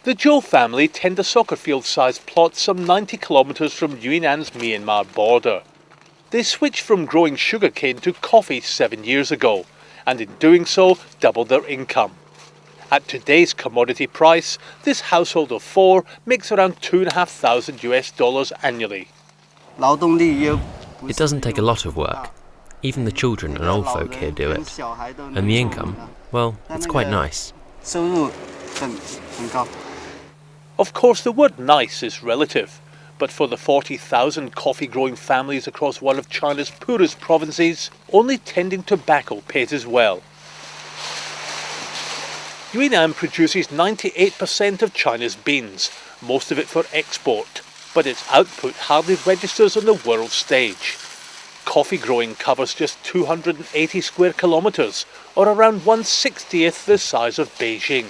The Zhou family tend a soccer field-sized plot some 90 kilometres from Yunnan's Myanmar border. They switched from growing sugarcane to coffee 7 years ago, and in doing so, doubled their income. At today's commodity price, this household of 4 makes around $2,500 annually. It doesn't take a lot of work. Even the children and old folk here do it. And the income, well, it's quite nice. Of course, the word nice is relative, but for the 40,000 coffee-growing families across one of China's poorest provinces, only tending tobacco pays as well. Yunnan produces 98% of China's beans, most of it for export, but its output hardly registers on the world stage. Coffee growing covers just 280 square kilometres, or around 1/60th the size of Beijing.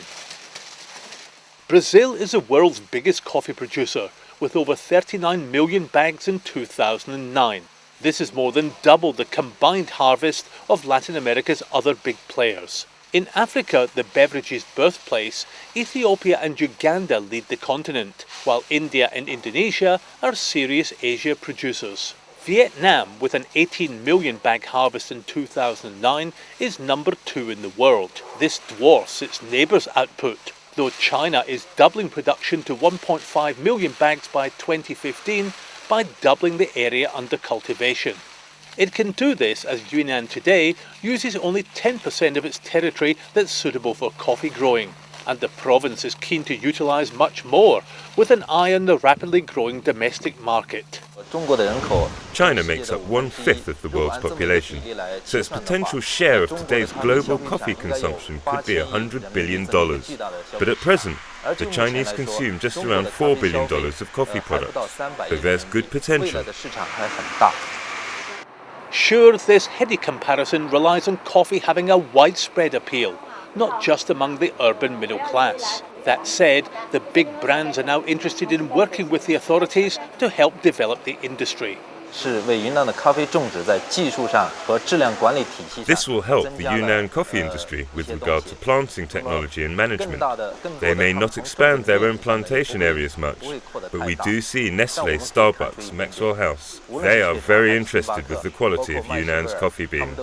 Brazil is the world's biggest coffee producer, with over 39 million bags in 2009. This is more than double the combined harvest of Latin America's other big players. In Africa, the beverage's birthplace, Ethiopia and Uganda lead the continent, while India and Indonesia are serious Asia producers. Vietnam, with an 18 million bag harvest in 2009, is number 2 in the world. This dwarfs its neighbour's output, though China is doubling production to 1.5 million bags by 2015 by doubling the area under cultivation. It can do this as Yunnan today uses only 10% of its territory that's suitable for coffee growing, and the province is keen to utilise much more, with an eye on the rapidly growing domestic market. China makes up 1/5 of the world's population, so its potential share of today's global coffee consumption could be $100 billion. But at present, the Chinese consume just around $4 billion of coffee products, so there's good potential. Sure, this heady comparison relies on coffee having a widespread appeal, not just among the urban middle class. That said, the big brands are now interested in working with the authorities to help develop the industry. This will help the Yunnan coffee industry with regard to planting technology and management. They may not expand their own plantation areas much, but we do see Nestle, Starbucks, Maxwell House. They are very interested with the quality of Yunnan's coffee beans.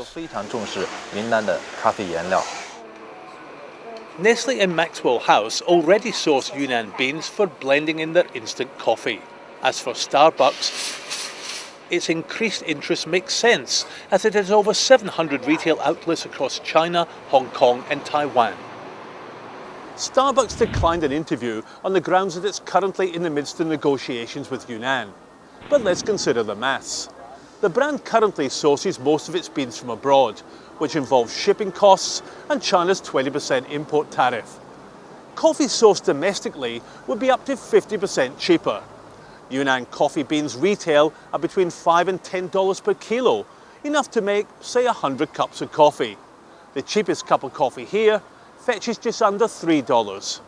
Nestle and Maxwell House already source Yunnan beans for blending in their instant coffee. As for Starbucks, its increased interest makes sense, as it has over 700 retail outlets across China, Hong Kong and Taiwan. Starbucks declined an interview on the grounds that it's currently in the midst of negotiations with Yunnan. But let's consider the maths. The brand currently sources most of its beans from abroad, which involves shipping costs and China's 20% import tariff. Coffee sourced domestically would be up to 50% cheaper. Yunnan coffee beans retail are between $5 and $10 per kilo, enough to make, say, 100 cups of coffee. The cheapest cup of coffee here fetches just under $3.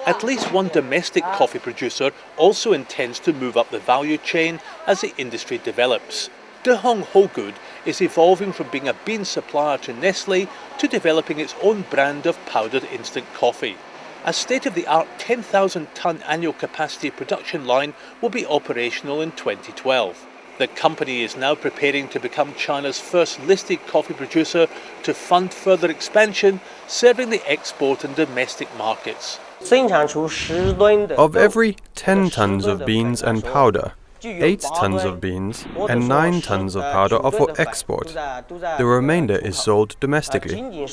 At least one domestic coffee producer also intends to move up the value chain as the industry develops. De Hong Hogood is evolving from being a bean supplier to Nestle to developing its own brand of powdered instant coffee. A state-of-the-art 10,000-tonne annual capacity production line will be operational in 2012. The company is now preparing to become China's first listed coffee producer to fund further expansion, serving the export and domestic markets. Of every 10 tons of beans and powder, 8 tons of beans and 9 tons of powder are for export. The remainder is sold domestically.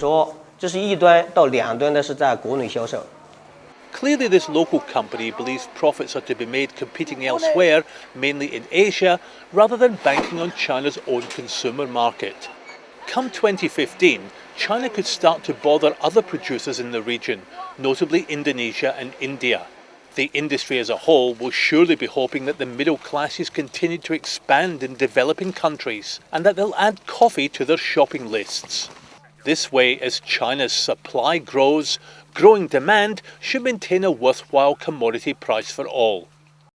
Clearly, this local company believes profits are to be made competing elsewhere, mainly in Asia, rather than banking on China's own consumer market. Come 2015, China could start to bother other producers in the region, notably Indonesia and India. The industry as a whole will surely be hoping that the middle classes continue to expand in developing countries and that they'll add coffee to their shopping lists. This way, as China's supply grows, growing demand should maintain a worthwhile commodity price for all.